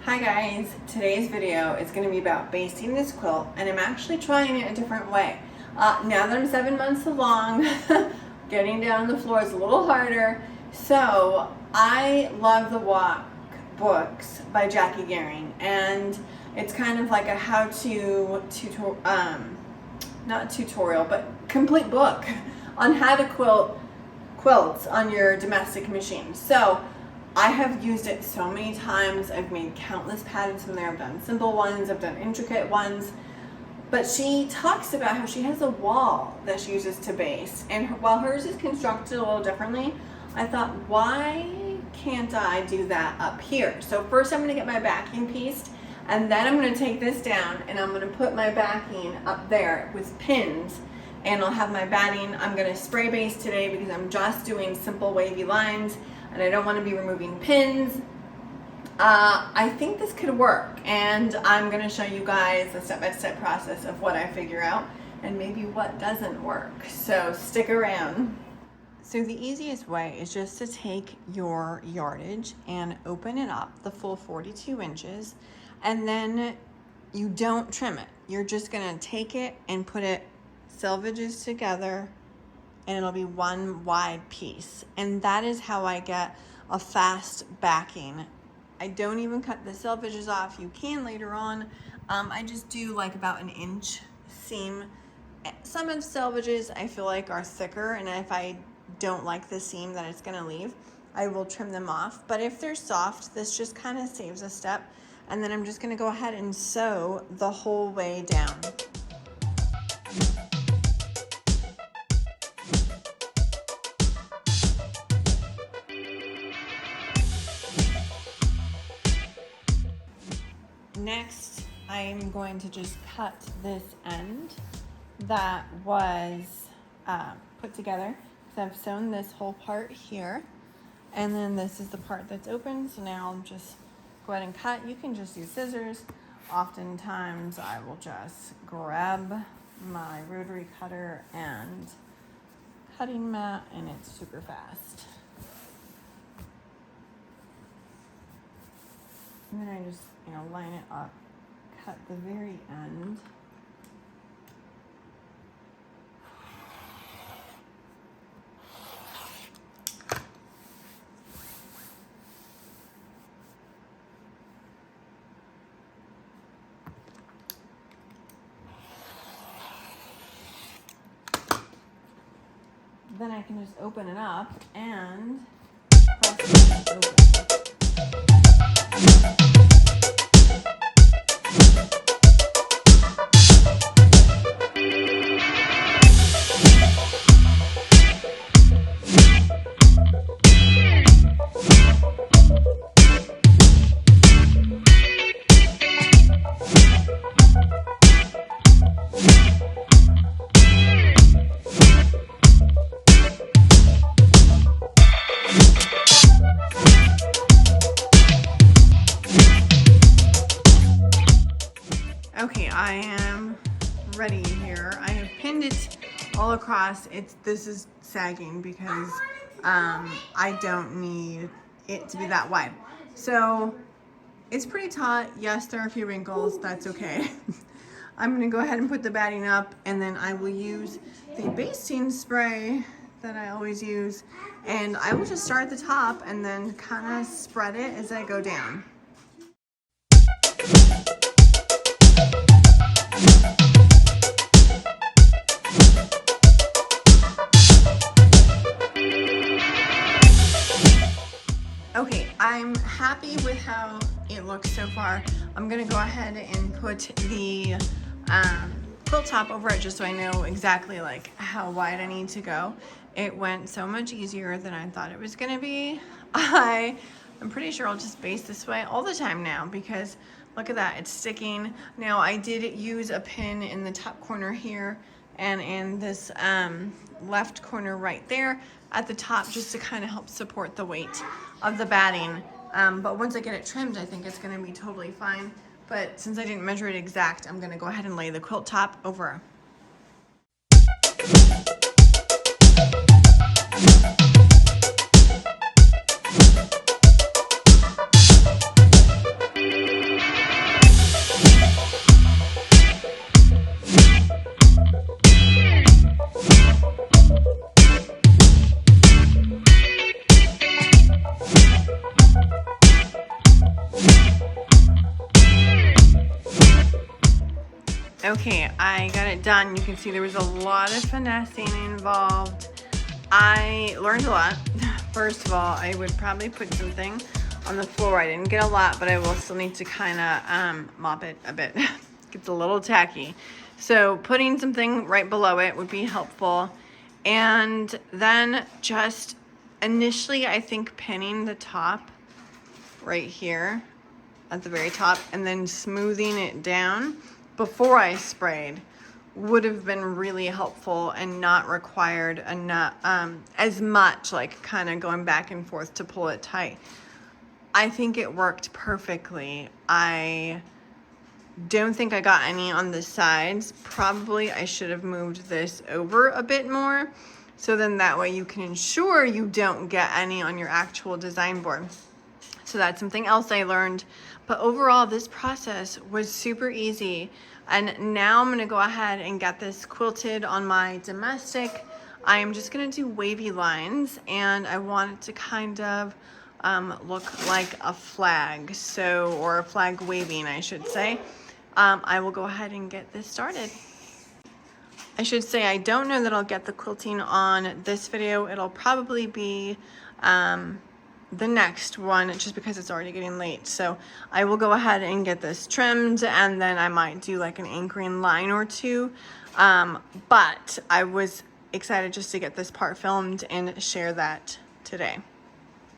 Hi guys, today's video is going to be about basting this quilt, and I'm actually trying it a different way. Now that I'm 7 months along, getting down on the floor is a little harder. So I love the Walk books by Jackie Gehring, and it's kind of like a how-to not tutorial, but complete book on how to quilts on your domestic machine. So I have used it so many times. I've made countless patterns from there. I've done simple ones, I've done intricate ones. But she talks about how she has a wall that she uses to base. And while hers is constructed a little differently, I thought, why can't I do that up here? So first I'm gonna get my backing pieced, and then I'm gonna take this down and I'm gonna put my backing up there with pins, and I'll have my batting. I'm gonna spray base today because I'm just doing simple wavy lines and I don't want to be removing pins. I think this could work, and I'm going to show you guys the step-by-step process of what I figure out and maybe what doesn't work. So stick around. So the easiest way is just to take your yardage and open it up the full 42 inches, and then you don't trim it. You're just going to take it and put it selvages together, and it'll be one wide piece. And that is how I get a fast backing. I don't even cut the selvages off. You can later on. I just do like about an inch seam. Some of the selvages I feel like are thicker, and if I don't like the seam that it's gonna leave, I will trim them off. But if they're soft, this just kind of saves a step. And then I'm just gonna go ahead and sew the whole way down. Next, I'm going to just cut this end that was put together. So I've sewn this whole part here, and then this is the part that's open. So now I'll just go ahead and cut. You can just use scissors. Oftentimes I will just grab my rotary cutter and cutting mat, and it's super fast. And then I just, line it up, cut the very end. Then I can just open it up and press it open. Okay, I am ready here. I have pinned it all across. This is sagging because I don't need it to be that wide. So it's pretty taut. Yes, there are a few wrinkles. That's okay. I'm gonna go ahead and put the batting up, and then I will use the basting spray that I always use, and I will just start at the top and then kind of spread it as I go down. Okay, I'm happy with how it looks so far. I'm gonna go ahead and put the quilt top over it just so I know exactly like how wide I need to go. It went so much easier than I thought it was gonna be. I'm pretty sure I'll just base this way all the time now because look at that, it's sticking. Now I did use a pin in the top corner here and in this left corner right there at the top just to kind of help support the weight of the batting. But once I get it trimmed, I think it's gonna be totally fine. But since I didn't measure it exact, I'm gonna go ahead and lay the quilt top over. Okay, I got it done. You can see there was a lot of finessing involved. I learned a lot. First of all, I would probably put something on the floor. I didn't get a lot, but I will still need to kind of mop it a bit. Gets a little tacky. So putting something right below it would be helpful. And then just initially, I think pinning the top right here at the very top and then smoothing it down before I sprayed would have been really helpful and not required enough, as much like kind of going back and forth to pull it tight. I think it worked perfectly. I don't think I got any on the sides. Probably I should have moved this over a bit more, so then that way you can ensure you don't get any on your actual design board. So that's something else I learned. But overall, this process was super easy. And now I'm gonna go ahead and get this quilted on my domestic. I'm just gonna do wavy lines, and I want it to kind of look like a flag, or a flag waving, I should say. I will go ahead and get this started. I should say I don't know that I'll get the quilting on this video. It'll probably be the next one, just because it's already getting late. So I will go ahead and get this trimmed, and then I might do like an anchoring line or two. But I was excited just to get this part filmed and share that today.